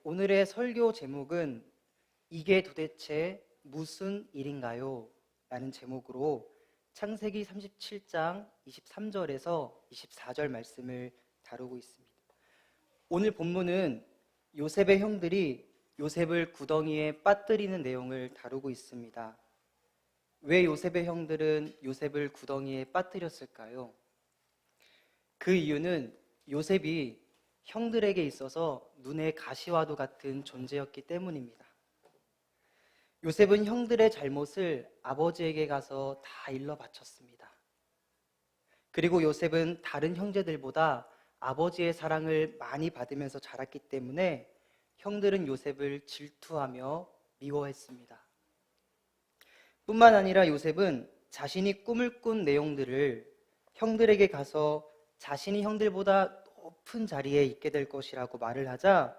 오늘의 설교 제목은 이게 도대체 무슨 일인가요? 라는 제목으로 창세기 37장 23절에서 24절 말씀을 다루고 있습니다. 오늘 본문은 요셉의 형들이 요셉을 구덩이에 빠뜨리는 내용을 다루고 있습니다. 왜 요셉의 형들은 요셉을 구덩이에 빠뜨렸을까요? 그 이유는 요셉이 형들에게 있어서 눈의 가시와도 같은 존재였기 때문입니다. 요셉은 형들의 잘못을 아버지에게 가서 다 일러 바쳤습니다. 그리고 요셉은 다른 형제들보다 아버지의 사랑을 많이 받으면서 자랐기 때문에 형들은 요셉을 질투하며 미워했습니다. 뿐만 아니라 요셉은 자신이 꿈을 꾼 내용들을 형들에게 가서 자신이 형들보다 높은 자리에 있게 될 것이라고 말을 하자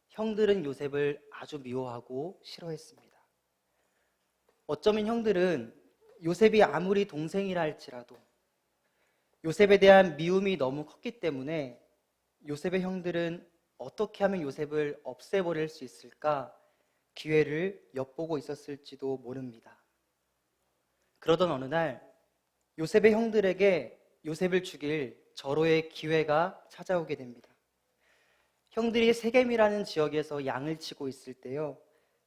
형들은 요셉을 아주 미워하고 싫어했습니다. 어쩌면 형들은 요셉이 아무리 동생이라 할지라도 요셉에 대한 미움이 너무 컸기 때문에 요셉의 형들은 어떻게 하면 요셉을 없애버릴 수 있을까 기회를 엿보고 있었을지도 모릅니다. 그러던 어느 날 요셉의 형들에게 요셉을 죽일 절호의 기회가 찾아오게 됩니다. 형들이 세겜이라는 지역에서 양을 치고 있을 때요,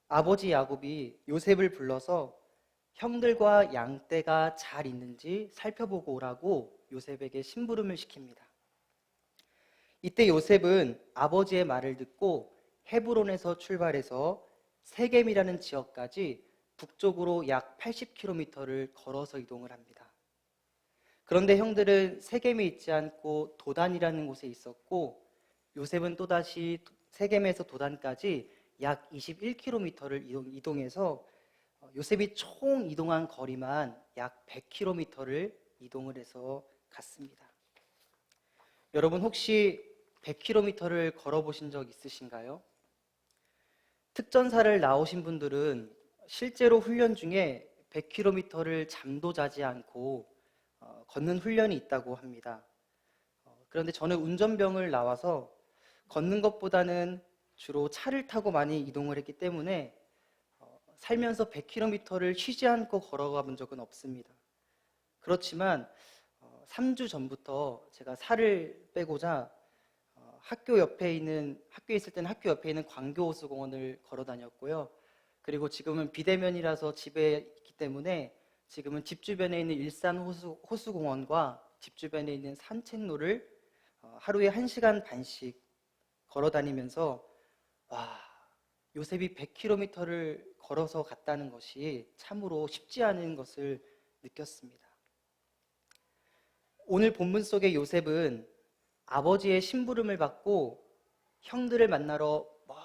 아버지 야곱이 요셉을 불러서 형들과 양떼가 잘 있는지 살펴보고 오라고 요셉에게 심부름을 시킵니다. 이때 요셉은 아버지의 말을 듣고 헤브론에서 출발해서 세겜이라는 지역까지 북쪽으로 약 80km를 걸어서 이동을 합니다. 그런데 형들은 세겜에 있지 않고 도단이라는 곳에 있었고 요셉은 또다시 세겜에서 도단까지 약 21km를 이동해서 요셉이 총 이동한 거리만 약 100km를 이동을 해서 갔습니다. 여러분 혹시 100km를 걸어보신 적 있으신가요? 특전사를 나오신 분들은 실제로 훈련 중에 100km를 잠도 자지 않고 걷는 훈련이 있다고 합니다. 그런데 저는 운전병을 나와서 걷는 것보다는 주로 차를 타고 많이 이동을 했기 때문에 살면서 100km를 쉬지 않고 걸어가 본 적은 없습니다. 그렇지만 3주 전부터 제가 살을 빼고자 학교에 있을 때는 학교 옆에 있는 광교호수공원을 걸어 다녔고요. 그리고 지금은 비대면이라서 집에 있기 때문에 지금은 집 주변에 있는 일산 호수공원과 집 주변에 있는 산책로를 하루에 1시간 반씩 걸어 다니면서 요셉이 100km를 걸어서 갔다는 것이 참으로 쉽지 않은 것을 느꼈습니다. 오늘 본문 속의 요셉은 아버지의 심부름을 받고 형들을 만나러 먼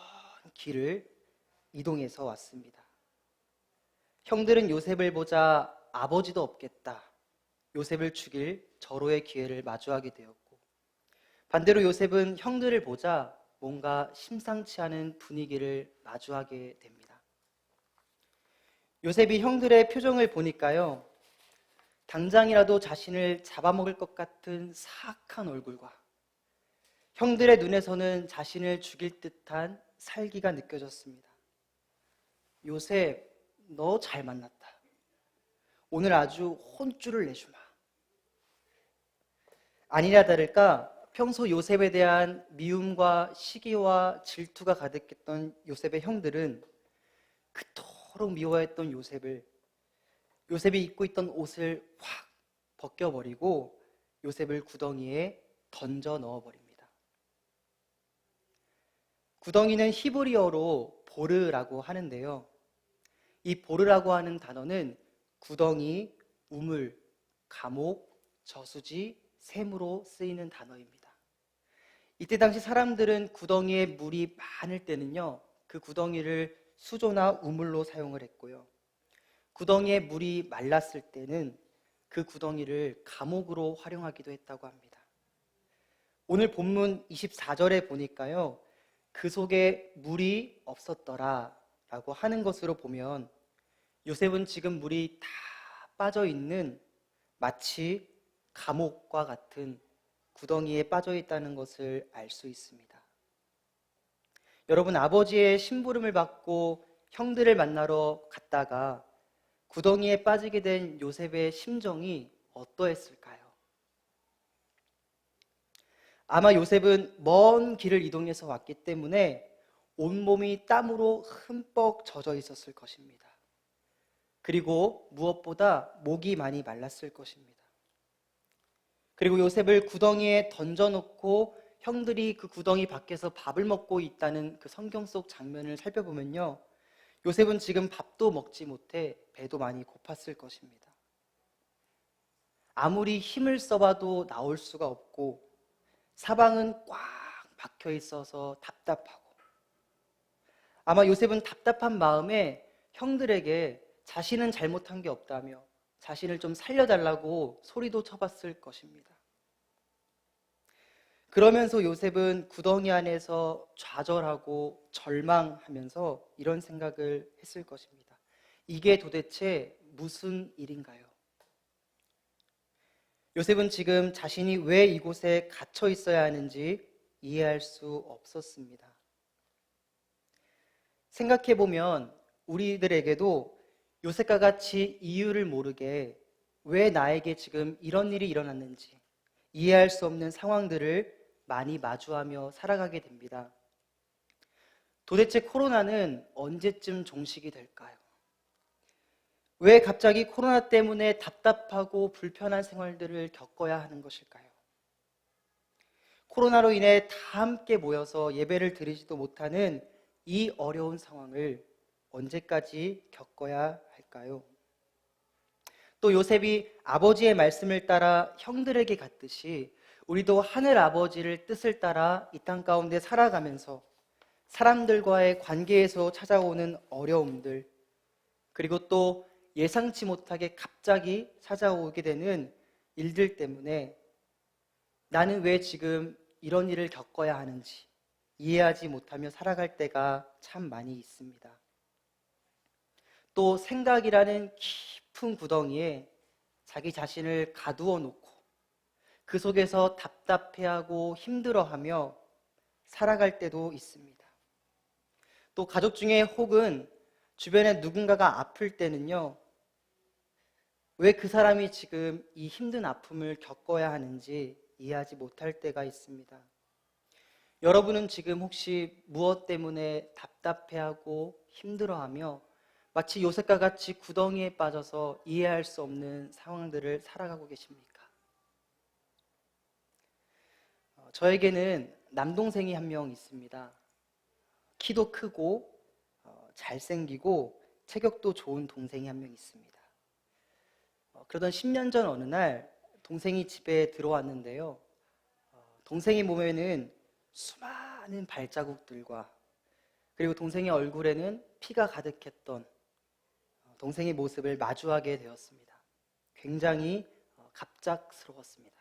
길을 이동해서 왔습니다. 형들은 요셉을 보자 아버지도 없겠다, 요셉을 죽일 절호의 기회를 마주하게 되었고, 반대로 요셉은 형들을 보자 뭔가 심상치 않은 분위기를 마주하게 됩니다. 요셉이 형들의 표정을 보니까요, 당장이라도 자신을 잡아먹을 것 같은 사악한 얼굴과 형들의 눈에서는 자신을 죽일 듯한 살기가 느껴졌습니다. 요셉, 너 잘 만났다. 오늘 아주 혼쭐을 내주마. 아니나 다를까 평소 요셉에 대한 미움과 시기와 질투가 가득했던 요셉의 형들은 그토록 미워했던 요셉이 입고 있던 옷을 확 벗겨버리고 요셉을 구덩이에 던져 넣어버립니다. 구덩이는 히브리어로 보르라고 하는데요, 이 보르라고 하는 단어는 구덩이, 우물, 감옥, 저수지, 샘으로 쓰이는 단어입니다. 이때 당시 사람들은 구덩이에 물이 많을 때는요, 그 구덩이를 수조나 우물로 사용을 했고요, 구덩이에 물이 말랐을 때는 그 구덩이를 감옥으로 활용하기도 했다고 합니다. 오늘 본문 24절에 보니까요, 그 속에 물이 없었더라 라고 하는 것으로 보면 요셉은 지금 물이 다 빠져 있는 마치 감옥과 같은 구덩이에 빠져 있다는 것을 알 수 있습니다. 여러분, 아버지의 심부름을 받고 형들을 만나러 갔다가 구덩이에 빠지게 된 요셉의 심정이 어떠했을까요? 아마 요셉은 먼 길을 이동해서 왔기 때문에 온몸이 땀으로 흠뻑 젖어 있었을 것입니다. 그리고 무엇보다 목이 많이 말랐을 것입니다. 그리고 요셉을 구덩이에 던져놓고 형들이 그 구덩이 밖에서 밥을 먹고 있다는 그 성경 속 장면을 살펴보면요, 요셉은 지금 밥도 먹지 못해 배도 많이 고팠을 것입니다. 아무리 힘을 써봐도 나올 수가 없고 사방은 꽉 박혀 있어서 답답하고, 아마 요셉은 답답한 마음에 형들에게 자신은 잘못한 게 없다며 자신을 좀 살려달라고 소리도 쳐봤을 것입니다. 그러면서 요셉은 구덩이 안에서 좌절하고 절망하면서 이런 생각을 했을 것입니다. 이게 도대체 무슨 일인가요? 요셉은 지금 자신이 왜 이곳에 갇혀 있어야 하는지 이해할 수 없었습니다. 생각해보면 우리들에게도 요셉과 같이 이유를 모르게 왜 나에게 지금 이런 일이 일어났는지 이해할 수 없는 상황들을 많이 마주하며 살아가게 됩니다. 도대체 코로나는 언제쯤 종식이 될까요? 왜 갑자기 코로나 때문에 답답하고 불편한 생활들을 겪어야 하는 것일까요? 코로나로 인해 다 함께 모여서 예배를 드리지도 못하는 이 어려운 상황을 언제까지 겪어야 할까요? 또 요셉이 아버지의 말씀을 따라 형들에게 갔듯이 우리도 하늘 아버지를 뜻을 따라 이 땅 가운데 살아가면서 사람들과의 관계에서 찾아오는 어려움들, 그리고 또 예상치 못하게 갑자기 찾아오게 되는 일들 때문에 나는 왜 지금 이런 일을 겪어야 하는지 이해하지 못하며 살아갈 때가 참 많이 있습니다. 또 생각이라는 깊은 구덩이에 자기 자신을 가두어 놓고 그 속에서 답답해하고 힘들어하며 살아갈 때도 있습니다. 또 가족 중에 혹은 주변에 누군가가 아플 때는요, 왜 그 사람이 지금 이 힘든 아픔을 겪어야 하는지 이해하지 못할 때가 있습니다. 여러분은 지금 혹시 무엇 때문에 답답해하고 힘들어하며 마치 요셉과 같이 구덩이에 빠져서 이해할 수 없는 상황들을 살아가고 계십니까? 저에게는 남동생이 한 명 있습니다. 키도 크고 잘생기고 체격도 좋은 동생이 한 명 있습니다. 그러던 10년 전 어느 날 동생이 집에 들어왔는데요. 동생의 몸에는 수많은 발자국들과 그리고 동생의 얼굴에는 피가 가득했던 동생의 모습을 마주하게 되었습니다. 굉장히 갑작스러웠습니다.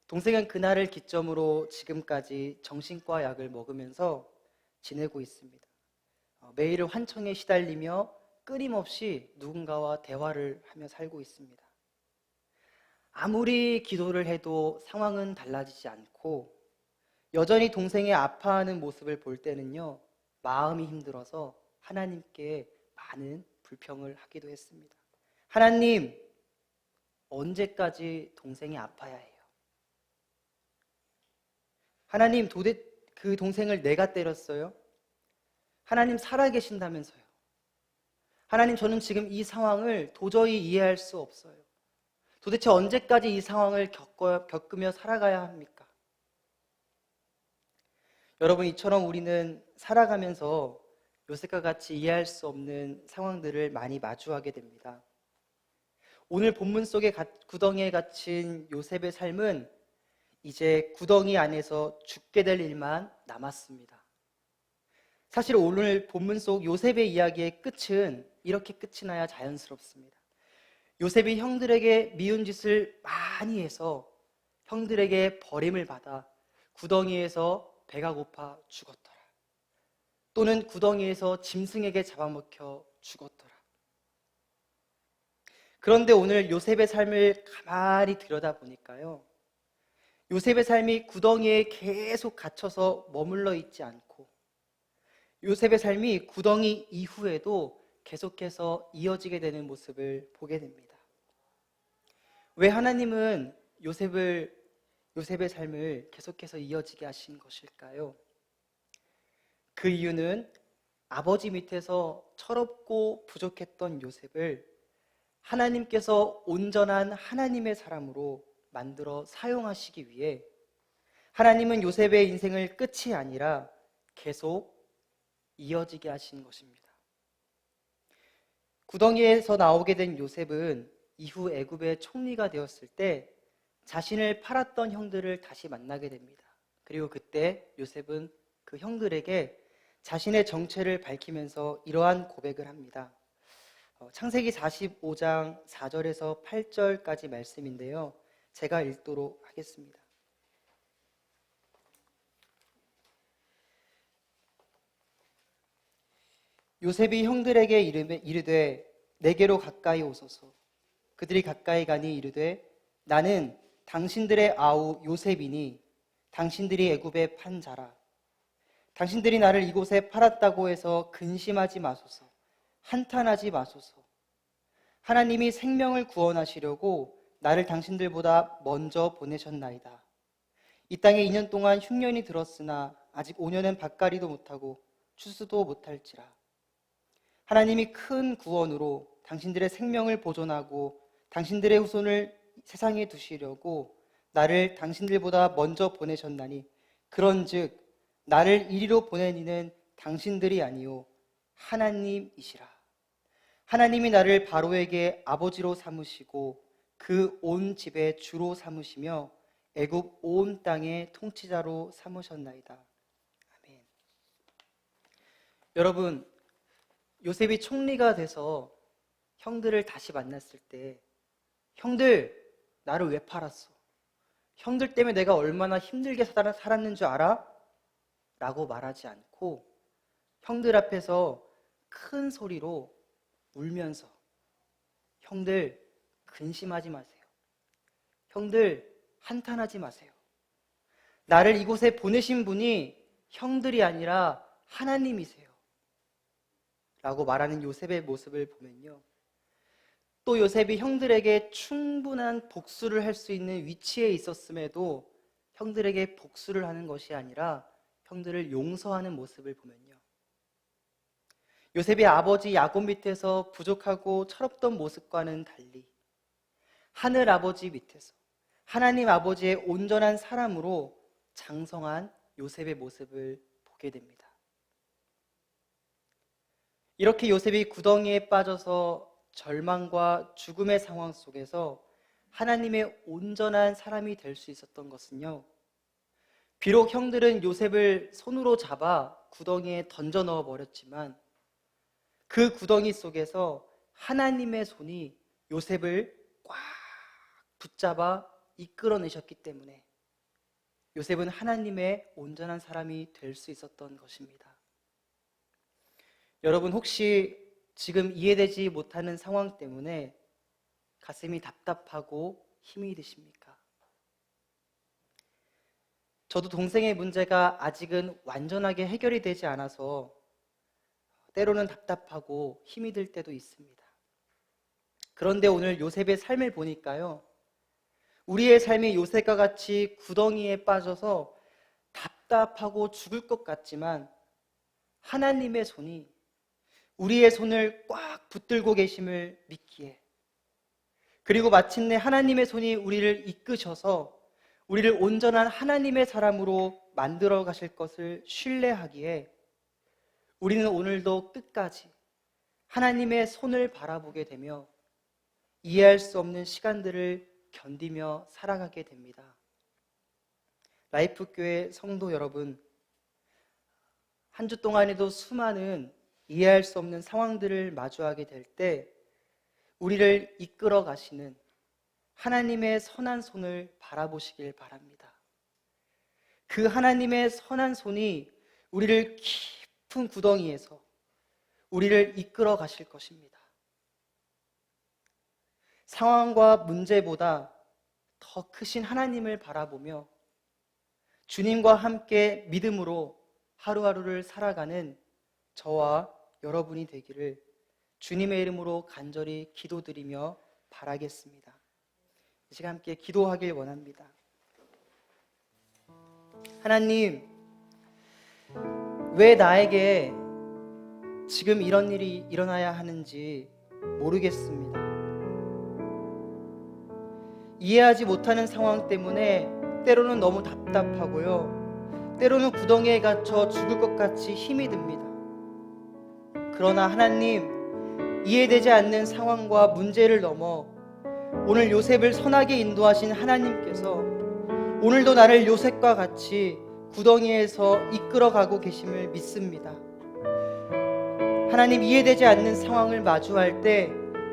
동생은 그날을 기점으로 지금까지 정신과 약을 먹으면서 지내고 있습니다. 매일 환청에 시달리며 끊임없이 누군가와 대화를 하며 살고 있습니다. 아무리 기도를 해도 상황은 달라지지 않고 여전히 동생이 아파하는 모습을 볼 때는요, 마음이 힘들어서 하나님께 많은 불평을 하기도 했습니다. 하나님, 언제까지 동생이 아파야 해요? 하나님, 그 동생을 내가 때렸어요? 하나님 살아계신다면서요? 하나님, 저는 지금 이 상황을 도저히 이해할 수 없어요. 도대체 언제까지 이 상황을 겪으며 살아가야 합니까? 여러분, 이처럼 우리는 살아가면서 요셉과 같이 이해할 수 없는 상황들을 많이 마주하게 됩니다. 오늘 본문 속의 구덩이에 갇힌 요셉의 삶은 이제 구덩이 안에서 죽게 될 일만 남았습니다. 사실 오늘 본문 속 요셉의 이야기의 끝은 이렇게 끝이 나야 자연스럽습니다. 요셉이 형들에게 미운 짓을 많이 해서 형들에게 버림을 받아 구덩이에서 배가 고파 죽었더라. 또는 구덩이에서 짐승에게 잡아먹혀 죽었더라. 그런데 오늘 요셉의 삶을 가만히 들여다보니까요, 요셉의 삶이 구덩이에 계속 갇혀서 머물러 있지 않고 요셉의 삶이 구덩이 이후에도 계속해서 이어지게 되는 모습을 보게 됩니다. 왜 하나님은 요셉의 삶을 계속해서 이어지게 하신 것일까요? 그 이유는 아버지 밑에서 철없고 부족했던 요셉을 하나님께서 온전한 하나님의 사람으로 만들어 사용하시기 위해 하나님은 요셉의 인생을 끝이 아니라 계속 이어지게 하신 것입니다. 구덩이에서 나오게 된 요셉은 이후 애굽의 총리가 되었을 때 자신을 팔았던 형들을 다시 만나게 됩니다. 그리고 그때 요셉은 그 형들에게 자신의 정체를 밝히면서 이러한 고백을 합니다. 창세기 45장 4절에서 8절까지 말씀인데요. 제가 읽도록 하겠습니다. 요셉이 형들에게 이르되 내게로 가까이 오소서. 그들이 가까이 가니 이르되 나는 당신들의 아우 요셉이니 당신들이 애굽에 판 자라. 당신들이 나를 이곳에 팔았다고 해서 근심하지 마소서. 한탄하지 마소서. 하나님이 생명을 구원하시려고 나를 당신들보다 먼저 보내셨나이다. 이 땅에 2년 동안 흉년이 들었으나 아직 5년은 밭갈이도 못하고 추수도 못할지라. 하나님이 큰 구원으로 당신들의 생명을 보존하고 당신들의 후손을 세상에 두시려고 나를 당신들보다 먼저 보내셨나니 그런즉 나를 이리로 보낸 이는 당신들이 아니요 하나님이시라. 하나님이 나를 바로에게 아버지로 삼으시고 그 온 집의 주로 삼으시며 애굽 온 땅의 통치자로 삼으셨나이다. 아멘. 여러분, 요셉이 총리가 돼서 형들을 다시 만났을 때 형들, 나를 왜 팔았어? 형들 때문에 내가 얼마나 힘들게 살았는 줄 알아? 라고 말하지 않고 형들 앞에서 큰 소리로 울면서 형들 근심하지 마세요. 형들 한탄하지 마세요. 나를 이곳에 보내신 분이 형들이 아니라 하나님이세요. 라고 말하는 요셉의 모습을 보면요. 또 요셉이 형들에게 충분한 복수를 할 수 있는 위치에 있었음에도 형들에게 복수를 하는 것이 아니라 형들을 용서하는 모습을 보면요. 요셉이 아버지 야곱 밑에서 부족하고 철없던 모습과는 달리 하늘 아버지 밑에서 하나님 아버지의 온전한 사람으로 장성한 요셉의 모습을 보게 됩니다. 이렇게 요셉이 구덩이에 빠져서 절망과 죽음의 상황 속에서 하나님의 온전한 사람이 될 수 있었던 것은요, 비록 형들은 요셉을 손으로 잡아 구덩이에 던져 넣어 버렸지만 그 구덩이 속에서 하나님의 손이 요셉을 꽉 붙잡아 이끌어내셨기 때문에 요셉은 하나님의 온전한 사람이 될 수 있었던 것입니다. 여러분, 혹시 지금 이해되지 못하는 상황 때문에 가슴이 답답하고 힘이 드십니까? 저도 동생의 문제가 아직은 완전하게 해결이 되지 않아서 때로는 답답하고 힘이 들 때도 있습니다. 그런데 오늘 요셉의 삶을 보니까요, 우리의 삶이 요셉과 같이 구덩이에 빠져서 답답하고 죽을 것 같지만 하나님의 손이 우리의 손을 꽉 붙들고 계심을 믿기에, 그리고 마침내 하나님의 손이 우리를 이끄셔서 우리를 온전한 하나님의 사람으로 만들어 가실 것을 신뢰하기에 우리는 오늘도 끝까지 하나님의 손을 바라보게 되며 이해할 수 없는 시간들을 견디며 살아가게 됩니다. 라이프교회 성도 여러분, 한 주 동안에도 수많은 이해할 수 없는 상황들을 마주하게 될 때 우리를 이끌어 가시는 하나님의 선한 손을 바라보시길 바랍니다. 그 하나님의 선한 손이 우리를 깊은 구덩이에서 우리를 이끌어 가실 것입니다. 상황과 문제보다 더 크신 하나님을 바라보며 주님과 함께 믿음으로 하루하루를 살아가는 저와 여러분이 되기를 주님의 이름으로 간절히 기도드리며 바라겠습니다. 이 시간 함께 기도하길 원합니다. 하나님, 왜 나에게 지금 이런 일이 일어나야 하는지 모르겠습니다. 이해하지 못하는 상황 때문에 때로는 너무 답답하고요. 때로는 구덩이에 갇혀 죽을 것 같이 힘이 듭니다. 그러나 하나님, 이해되지 않는 상황과 문제를 넘어 오늘 요셉을 선하게 인도하신 하나님께서 오늘도 나를 요셉과 같이 구덩이에서 이끌어가고 계심을 믿습니다. 하나님, 이해되지 않는 상황을 마주할 때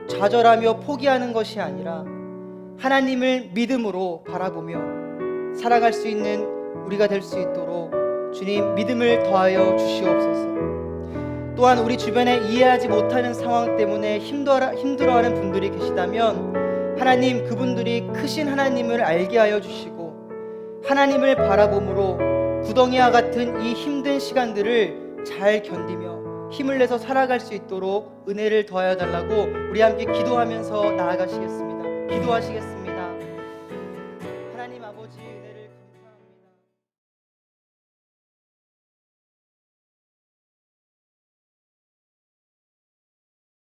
좌절하며 포기하는 것이 아니라 하나님을 믿음으로 바라보며 살아갈 수 있는 우리가 될 수 있도록 주님 믿음을 더하여 주시옵소서. 또한 우리 주변에 이해하지 못하는 상황 때문에 힘들어하는 분들이 계시다면 하나님, 그분들이 크신 하나님을 알게 하여 주시고 하나님을 바라봄으로 구덩이와 같은 이 힘든 시간들을 잘 견디며 힘을 내서 살아갈 수 있도록 은혜를 더하여 달라고 우리 함께 기도하면서 나아가시겠습니다. 기도하시겠습니다.